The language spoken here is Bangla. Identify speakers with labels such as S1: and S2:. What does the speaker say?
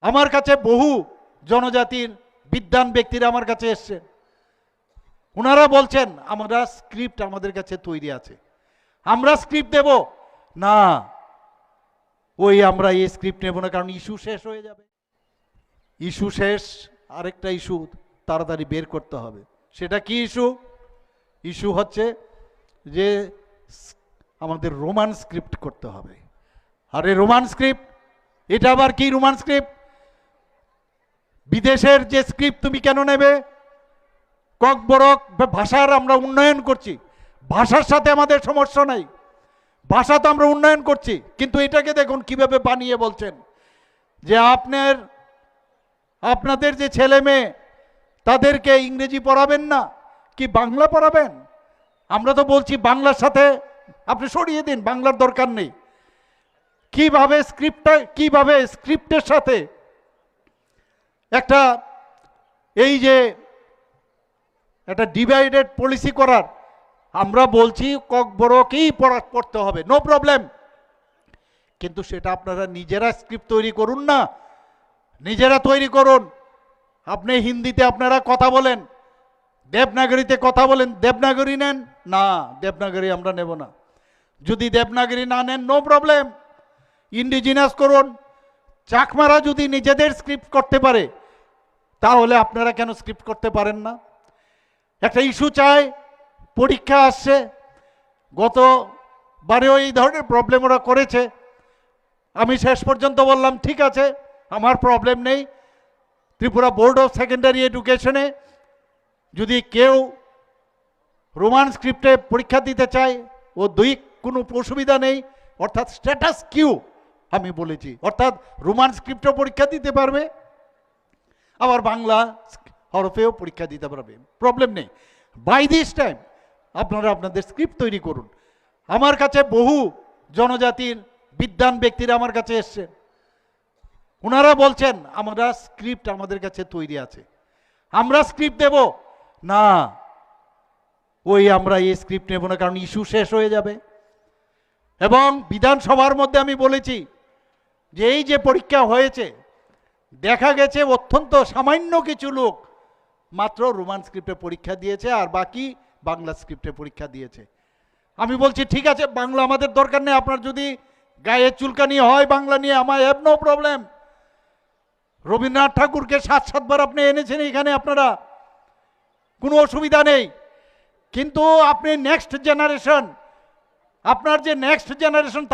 S1: আমার কাছে বহু জনজাতির বিদ্বান ব্যক্তিরা আমার কাছে এসছেন, ওনারা বলছেন আমরা স্ক্রিপ্ট আমাদের কাছে তৈরি আছে, আমরা স্ক্রিপ্ট দেব না, আমরা এই স্ক্রিপ্ট নেব না, কারণ ইস্যু শেষ হয়ে যাবে। ইস্যু শেষ, আরেকটা ইস্যু তাড়াতাড়ি বের করতে হবে। সেটা কি ইস্যু? ইস্যু হচ্ছে যে আমাদের রোমান স্ক্রিপ্ট করতে হবে। আরে রোমান স্ক্রিপ্ট, এটা আবার কি রোমান স্ক্রিপ্ট? বিদেশের যে স্ক্রিপ্ট তুমি কেন নেবে? ককবরক ভাষার আমরা উন্নয়ন করছি, ভাষার সাথে আমাদের সমস্যা নাই, ভাষা তো আমরা উন্নয়ন করছি, কিন্তু এটাকে দেখুন কিভাবে বানিয়ে বলছেন যে আপনাদের যে ছেলে মেয়ে তাদেরকে ইংরেজি পড়াবেন না, কি বাংলা পড়াবেন? আমরা তো বলছি বাংলার সাথে আপনি সরিয়ে দিন, বাংলার দরকার নেই। কিভাবে স্ক্রিপ্টের সাথে একটা এই যে একটা ডিভাইডেড পলিসি করার, আমরা বলছি ককবরকেই পড়তে হবে, নো প্রবলেম, কিন্তু সেটা আপনারা নিজেরা স্ক্রিপ্ট তৈরি করুন না, নিজেরা তৈরি করুন। আপনি হিন্দিতে আপনারা কথা বলেন, দেবনাগরীতে কথা বলেন, দেবনাগরী নেন না, দেবনাগরী আমরা নেব না। যদি দেবনাগরী না নেন, নো প্রবলেম, ইন্ডিজিনাস করুন। চাকমারা যদি নিজেদের স্ক্রিপ্ট করতে পারে, তাহলে আপনারা কেন স্ক্রিপ্ট করতে পারেন না? একটা ইস্যু চাই, পরীক্ষা আসছে, গতবারেও এই ধরনের প্রবলেম ওরা করেছে। আমি শেষ পর্যন্ত বললাম ঠিক আছে, আমার প্রবলেম নেই, ত্রিপুরা বোর্ড অফ সেকেন্ডারি এডুকেশনে যদি কেউ রোমান স্ক্রিপ্টে পরীক্ষা দিতে চায়, কোনো অসুবিধা নেই, অর্থাৎ স্ট্যাটাস কিউ আমি বলেছি, অর্থাৎ রোমান স্ক্রিপ্টেও পরীক্ষা দিতে পারবে, আবার বাংলা হরফেও পরীক্ষা দিতে পারবে, প্রবলেম নেই। বাই দিস টাইম আপনারা আপনাদের স্ক্রিপ্ট তৈরি করুন। আমার কাছে বহু জনজাতির বিদ্বান ব্যক্তিরা আমার কাছে এসছেন, ওনারা বলছেন আমরা স্ক্রিপ্ট আমাদের কাছে তৈরি আছে, আমরা স্ক্রিপ্ট দেব না, আমরা এই স্ক্রিপ্ট নেব না, কারণ ইস্যু শেষ হয়ে যাবে। এবং বিধানসভার মধ্যে আমি বলেছি যে এই যে পরীক্ষা হয়েছে, দেখা গেছে অত্যন্ত সামান্য কিছু লোক মাত্র রোমান স্ক্রিপ্টে পরীক্ষা দিয়েছে, আর বাকি বাংলা স্ক্রিপ্টে পরীক্ষা দিয়েছে। আমি বলছি ঠিক আছে, বাংলা আমাদের দরকার নেই, আপনার যদি গায়ে চুলকানি হয় বাংলা নিয়ে, আমার হ্যাভ নো প্রবলেম। রবীন্দ্রনাথ ঠাকুরকে 7-7 আপনি এনেছেন এখানে, আপনারা কোনো অসুবিধা নেই, কিন্তু আপনি নেক্সট জেনারেশন, আপনার যে নেক্সট জেনারেশন